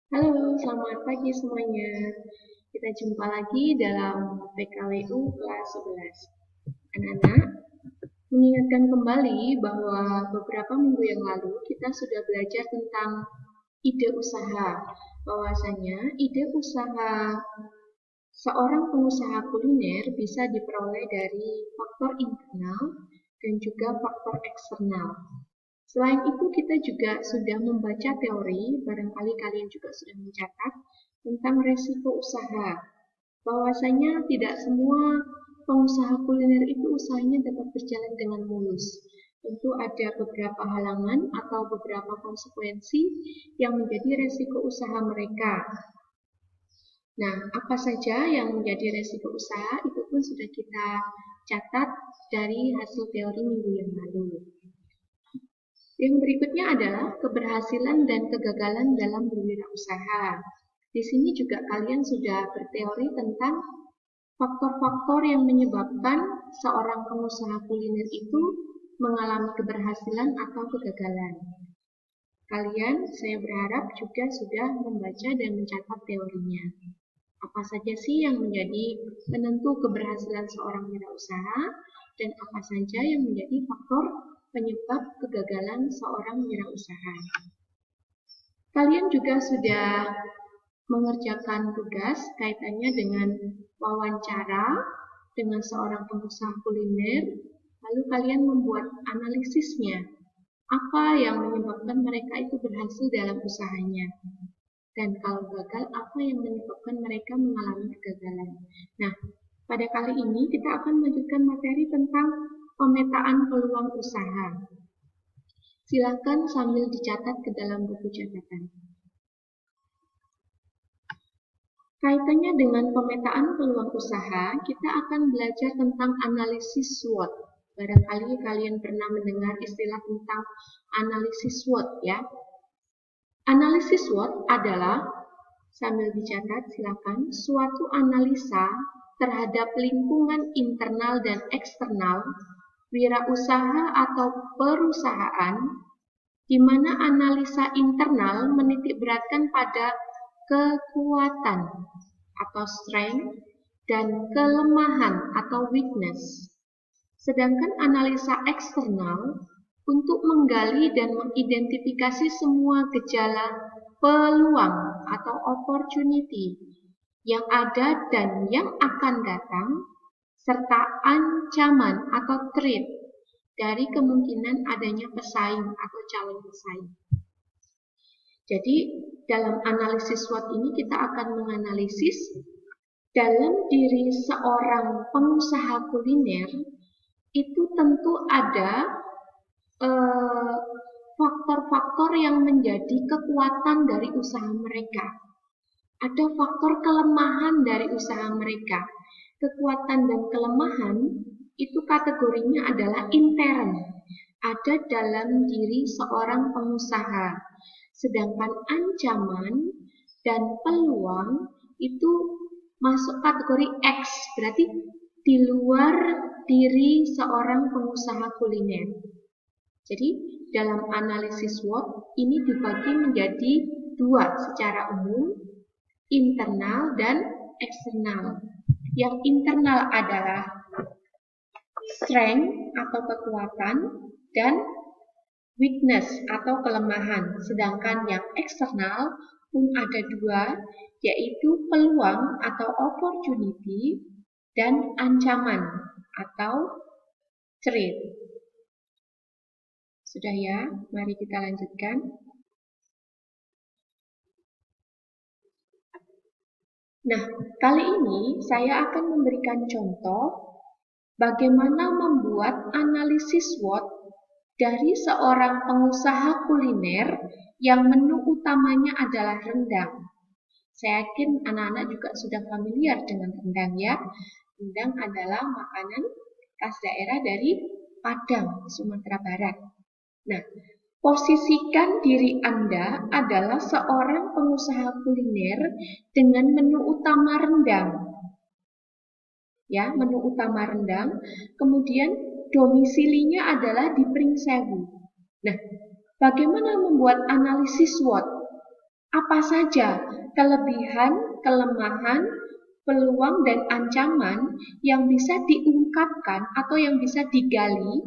Halo, selamat pagi semuanya. Kita jumpa lagi dalam PKWU kelas 11. Anak-anak, mengingatkan kembali bahwa beberapa minggu yang lalu kita sudah belajar tentang ide usaha. Bahwasanya ide usaha seorang pengusaha kuliner bisa diperoleh dari faktor internal dan juga faktor eksternal. Selain itu, kita juga sudah membaca teori, barangkali kalian juga sudah mencatat, tentang resiko usaha. Bahwasanya tidak semua pengusaha kuliner itu usahanya dapat berjalan dengan mulus. Tentu ada beberapa halangan atau beberapa konsekuensi yang menjadi resiko usaha mereka. Nah, apa saja yang menjadi resiko usaha itu pun sudah kita catat dari hasil teori minggu yang lalu. Yang berikutnya adalah keberhasilan dan kegagalan dalam berwirausaha. Di sini juga kalian sudah berteori tentang faktor-faktor yang menyebabkan seorang pengusaha kuliner itu mengalami keberhasilan atau kegagalan. Kalian, saya berharap juga sudah membaca dan mencatat teorinya. Apa saja sih yang menjadi penentu keberhasilan seorang wirausaha dan apa saja yang menjadi faktor penyebab kegagalan seorang wirausaha. Kalian juga sudah mengerjakan tugas kaitannya dengan wawancara dengan seorang pengusaha kuliner, lalu kalian membuat analisisnya. Apa yang menyebabkan mereka itu berhasil dalam usahanya? Dan kalau gagal, apa yang menyebabkan mereka mengalami kegagalan? Nah, pada kali ini kita akan melanjutkan materi tentang pemetaan peluang usaha. Silakan sambil dicatat ke dalam buku catatan. Kaitannya dengan pemetaan peluang usaha, kita akan belajar tentang analisis SWOT. Barangkali kalian pernah mendengar istilah tentang analisis SWOT ya. Analisis SWOT adalah, sambil dicatat silakan, suatu analisa terhadap lingkungan internal dan eksternal wirausaha atau perusahaan, di mana analisa internal menitikberatkan pada kekuatan atau strength dan kelemahan atau weakness. Sedangkan analisa eksternal untuk menggali dan mengidentifikasi semua gejala peluang atau opportunity yang ada dan yang akan datang, serta ancaman atau threat dari kemungkinan adanya pesaing atau calon pesaing. Jadi, dalam analisis SWOT ini kita akan menganalisis dalam diri seorang pengusaha kuliner itu tentu ada faktor-faktor yang menjadi kekuatan dari usaha mereka. Ada faktor kelemahan dari usaha mereka. Kekuatan dan kelemahan itu kategorinya adalah intern, ada dalam diri seorang pengusaha. Sedangkan ancaman dan peluang itu masuk kategori X, berarti di luar diri seorang pengusaha kuliner. Jadi dalam analisis SWOT ini dibagi menjadi dua secara umum, internal dan eksternal. Yang internal adalah strength atau kekuatan dan weakness atau kelemahan. Sedangkan yang eksternal pun ada dua, yaitu peluang atau opportunity dan ancaman atau threat. Sudah ya, mari kita lanjutkan. Nah, kali ini saya akan memberikan contoh bagaimana membuat analisis SWOT dari seorang pengusaha kuliner yang menu utamanya adalah rendang. Saya yakin anak-anak juga sudah familiar dengan rendang ya. Rendang adalah makanan khas daerah dari Padang, Sumatera Barat. Nah, posisikan diri Anda adalah seorang pengusaha kuliner dengan menu utama rendang. Ya, menu utama rendang, kemudian domisilinya adalah di Pringsewu. Nah, bagaimana membuat analisis SWOT? apa saja kelebihan, kelemahan, peluang, dan ancaman yang bisa diungkapkan atau yang bisa digali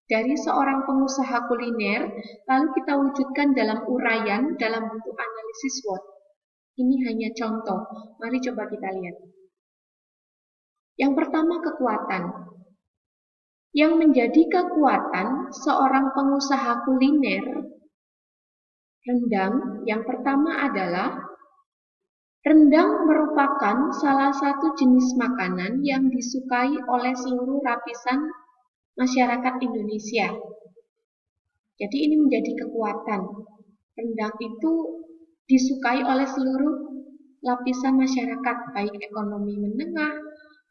dari seorang pengusaha kuliner, lalu kita wujudkan dalam uraian dalam bentuk analisis SWOT. Ini hanya contoh. Mari coba kita lihat. Yang pertama, kekuatan. Yang menjadi kekuatan seorang pengusaha kuliner rendang, yang pertama adalah rendang merupakan salah satu jenis makanan yang disukai oleh seluruh lapisan masyarakat Indonesia. Jadi ini menjadi kekuatan. Rendang itu disukai oleh seluruh lapisan masyarakat, baik ekonomi menengah,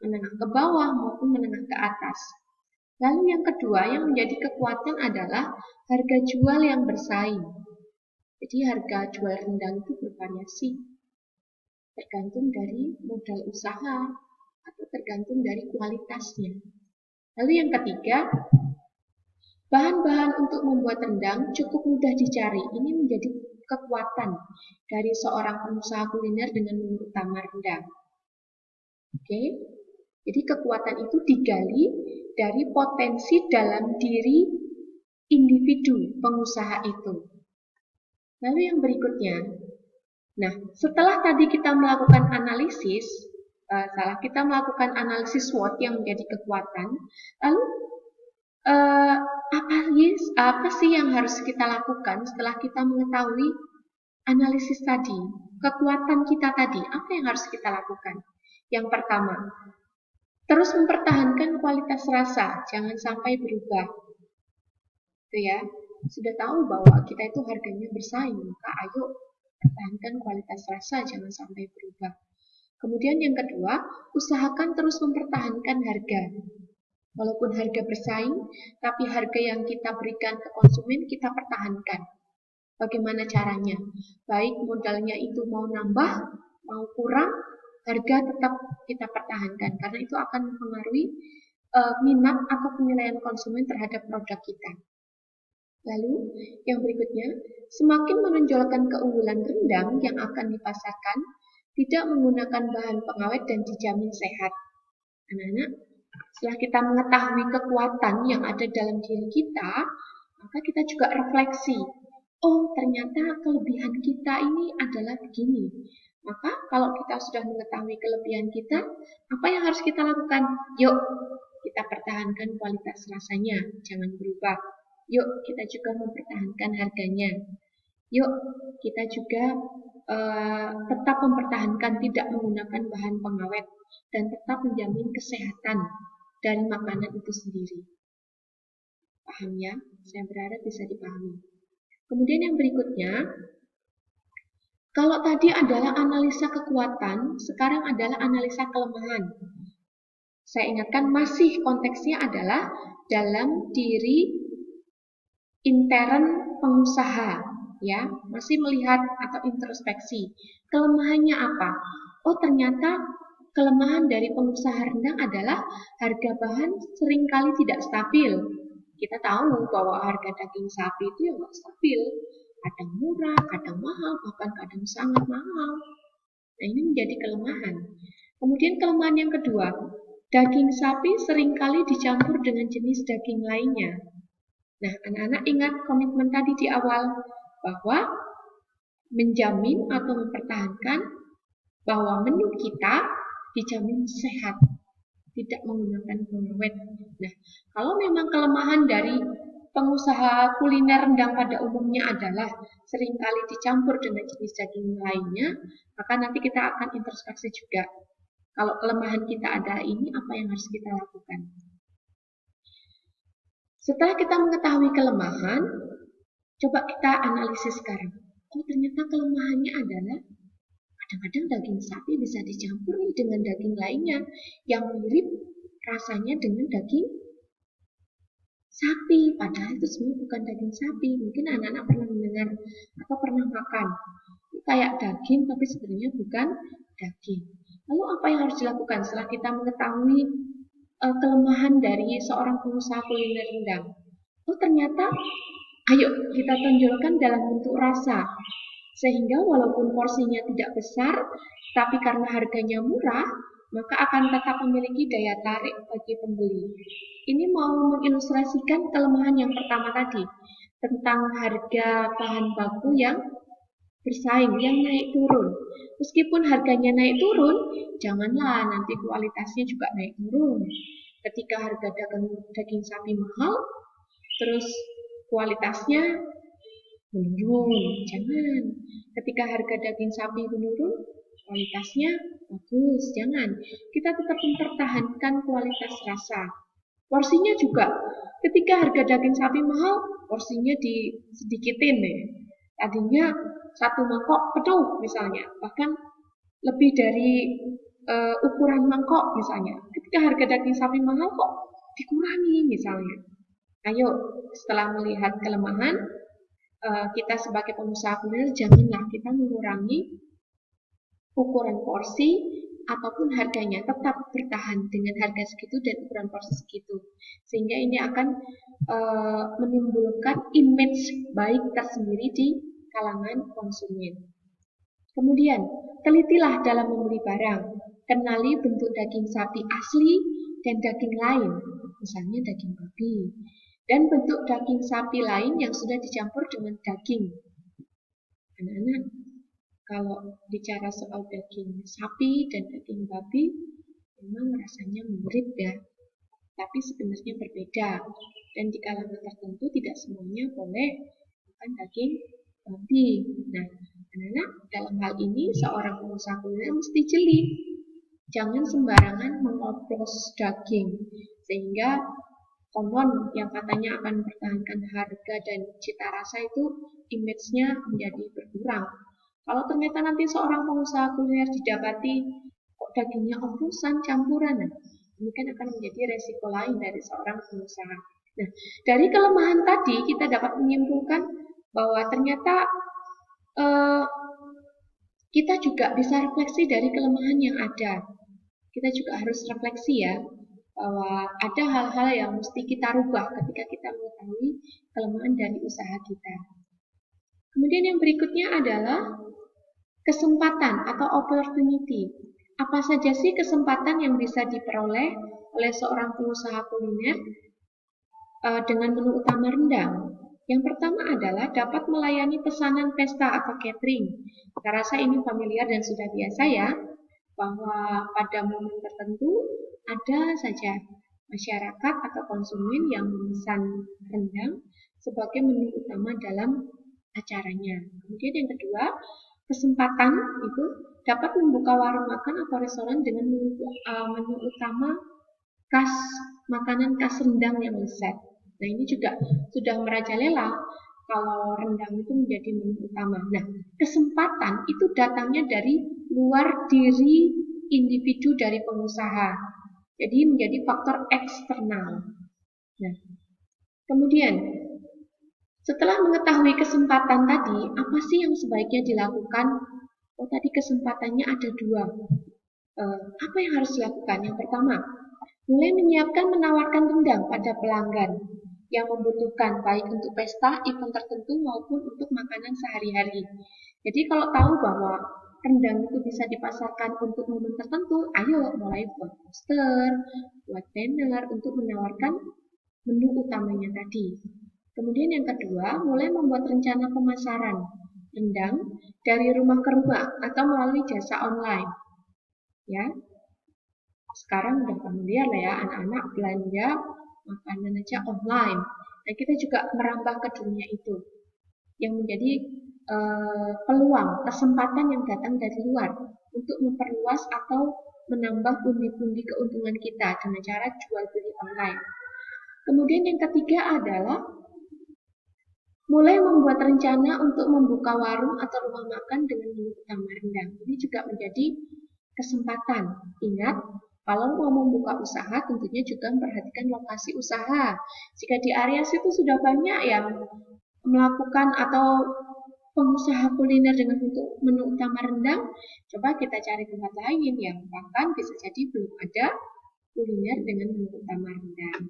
menengah ke bawah maupun menengah ke atas. Lalu yang kedua yang menjadi kekuatan adalah harga jual yang bersaing. Jadi harga jual rendang itu bervariasi, tergantung dari modal usaha atau tergantung dari kualitasnya. Lalu yang ketiga, bahan-bahan untuk membuat rendang cukup mudah dicari. Ini menjadi kekuatan dari seorang pengusaha kuliner dengan mengutamakan rendang. Oke, jadi kekuatan itu digali dari potensi dalam diri individu pengusaha itu. Lalu yang berikutnya, nah setelah tadi kita melakukan analisis, kita melakukan analisis SWOT yang menjadi kekuatan, lalu apa sih yang harus kita lakukan setelah kita mengetahui analisis tadi, kekuatan kita tadi, apa yang harus kita lakukan? Yang pertama, terus mempertahankan kualitas rasa, jangan sampai berubah. Itu ya, sudah tahu bahwa kita itu harganya bersaing, maka ayo pertahankan kualitas rasa, jangan sampai berubah. Kemudian yang kedua, usahakan terus mempertahankan harga. Walaupun harga bersaing, tapi harga yang kita berikan ke konsumen kita pertahankan. Bagaimana caranya? Baik modalnya itu mau nambah, mau kurang, harga tetap kita pertahankan. Karena itu akan mempengaruhi minat atau penilaian konsumen terhadap produk kita. Lalu, yang berikutnya, semakin menonjolkan keunggulan rendang yang akan dipasarkan, tidak menggunakan bahan pengawet dan dijamin sehat. Anak-anak, setelah kita mengetahui kekuatan yang ada dalam diri kita, maka kita juga refleksi. Oh, ternyata kelebihan kita ini adalah begini. Maka, kalau kita sudah mengetahui kelebihan kita, apa yang harus kita lakukan? Yuk, kita pertahankan kualitas rasanya, jangan berubah. Yuk, kita juga mempertahankan harganya. Yuk, kita juga tetap mempertahankan tidak menggunakan bahan pengawet dan tetap menjamin kesehatan dari makanan itu sendiri. Paham ya? Saya berharap bisa dipahami. Kemudian yang berikutnya, kalau tadi adalah analisa kekuatan, sekarang adalah analisa kelemahan. Saya ingatkan masih konteksnya adalah dalam diri intern pengusaha, ya, masih melihat atau introspeksi. Kelemahannya apa? Oh, ternyata kelemahan dari pengusaha rendang adalah harga bahan seringkali tidak stabil. Kita tahu bahwa harga daging sapi itu ya nggak stabil, kadang murah, kadang mahal, bahkan kadang sangat mahal. Nah, ini menjadi kelemahan. Kemudian kelemahan yang kedua, daging sapi seringkali dicampur dengan jenis daging lainnya. Nah, anak-anak ingat komitmen tadi di awal bahwa menjamin atau mempertahankan bahwa menu kita dijamin sehat, tidak menggunakan pengawet. Nah, kalau memang kelemahan dari pengusaha kuliner rendang pada umumnya adalah seringkali dicampur dengan jenis daging lainnya, maka nanti kita akan introspeksi juga. Kalau kelemahan kita ada ini, apa yang harus kita lakukan? Setelah kita mengetahui kelemahan, coba kita analisis sekarang. Oh, ternyata kelemahannya adalah kadang-kadang daging sapi bisa dicampur dengan daging lainnya yang mirip rasanya dengan daging sapi. Padahal itu sebenarnya bukan daging sapi. Mungkin anak-anak pernah mendengar atau pernah makan. Kayak daging tapi sebenarnya bukan daging. Lalu apa yang harus dilakukan setelah kita mengetahui kelemahan dari seorang pengusaha kuliner rendang? Oh, ternyata ayo kita tonjolkan dalam bentuk rasa. Sehingga walaupun porsinya tidak besar, tapi karena harganya murah, maka akan tetap memiliki daya tarik bagi pembeli. Ini mau mengilustrasikan kelemahan yang pertama tadi, tentang harga bahan baku yang bersaing, yang naik turun. Meskipun harganya naik turun, janganlah nanti kualitasnya juga naik turun. Ketika harga daging sapi mahal, terus kualitasnya menurun. Jangan. Ketika harga daging sapi menurun, kualitasnya bagus. Jangan. Kita tetap mempertahankan kualitas rasa. Porsinya juga. Ketika harga daging sapi mahal, porsinya disedikitin deh. Tadinya satu mangkok penuh misalnya, bahkan lebih dari ukuran mangkok misalnya. Ketika harga daging sapi mahal kok dikurangi misalnya. Ayo, setelah melihat kelemahan, kita sebagai pengusaha kuliner janganlah kita mengurangi ukuran porsi ataupun harganya, tetap bertahan dengan harga segitu dan ukuran porsi segitu, sehingga ini akan menimbulkan image baik tersendiri di kalangan konsumen. Kemudian, telitilah dalam membeli barang, kenali bentuk daging sapi asli dan daging lain, misalnya daging babi, dan bentuk daging sapi lain yang sudah dicampur dengan daging. Anak-anak, kalau bicara soal daging sapi dan daging babi, memang rasanya mirip ya, tapi sebenarnya berbeda. Dan di kalangan tertentu tidak semuanya boleh makan daging babi. Nah, anak-anak, dalam hal ini seorang pengusaha kuliner mesti jeli. Jangan sembarangan mengoplos daging, sehingga konon yang katanya akan mempertahankan harga dan cita rasa itu image-nya menjadi berkurang. Kalau ternyata nanti seorang pengusaha kuliner didapati kok dagingnya oplosan, campuran, nah, ini kan akan menjadi resiko lain dari seorang pengusaha. Nah, dari kelemahan tadi kita dapat menyimpulkan bahwa ternyata kita juga bisa refleksi dari kelemahan yang ada. Kita juga harus refleksi ya, bahwa ada hal-hal yang mesti kita rubah ketika kita mengetahui kelemahan dari usaha kita. Kemudian yang berikutnya adalah kesempatan atau opportunity. Apa saja sih kesempatan yang bisa diperoleh oleh seorang pengusaha kuliner dengan menu utama rendang? Yang pertama adalah dapat melayani pesanan pesta atau catering. Saya rasa ini familiar dan sudah biasa ya, bahwa pada momen tertentu ada saja masyarakat atau konsumen yang memesan rendang sebagai menu utama dalam acaranya. Kemudian yang kedua, kesempatan itu dapat membuka warung makan atau restoran dengan menu utama khas makanan khas rendang yang lezat. Nah, ini juga sudah merajalela kalau rendang itu menjadi menu utama. Nah, kesempatan itu datangnya dari luar diri individu dari pengusaha. Jadi menjadi faktor eksternal. Nah, kemudian setelah mengetahui kesempatan tadi, apa sih yang sebaiknya dilakukan? Oh, tadi kesempatannya ada dua. Apa yang harus dilakukan? Yang pertama, mulai menyiapkan menawarkan rendang pada pelanggan yang membutuhkan, baik untuk pesta, event tertentu maupun untuk makanan sehari-hari. Jadi kalau tahu bahwa rendang itu bisa dipasarkan untuk momen tertentu, ayo mulai buat poster, buat banner untuk menawarkan menu utamanya tadi. Kemudian yang kedua, mulai membuat rencana pemasaran rendang dari rumah ke rumah atau melalui jasa online. Ya, sekarang udah familiar lah ya anak-anak belanja makanan aja online. Nah, kita juga merambah ke dunia itu yang menjadi peluang, kesempatan yang datang dari luar untuk memperluas atau menambah pundi-pundi keuntungan kita dengan cara jual beli online. Kemudian yang ketiga adalah mulai membuat rencana untuk membuka warung atau rumah makan dengan menu utama rendang. Ini juga menjadi kesempatan. Ingat, kalau mau membuka usaha, tentunya juga memperhatikan lokasi usaha. Jika di area situ sudah banyak yang melakukan atau pengusaha kuliner dengan menu utama rendang, coba kita cari tempat lain yang bahkan bisa jadi belum ada kuliner dengan menu utama rendang.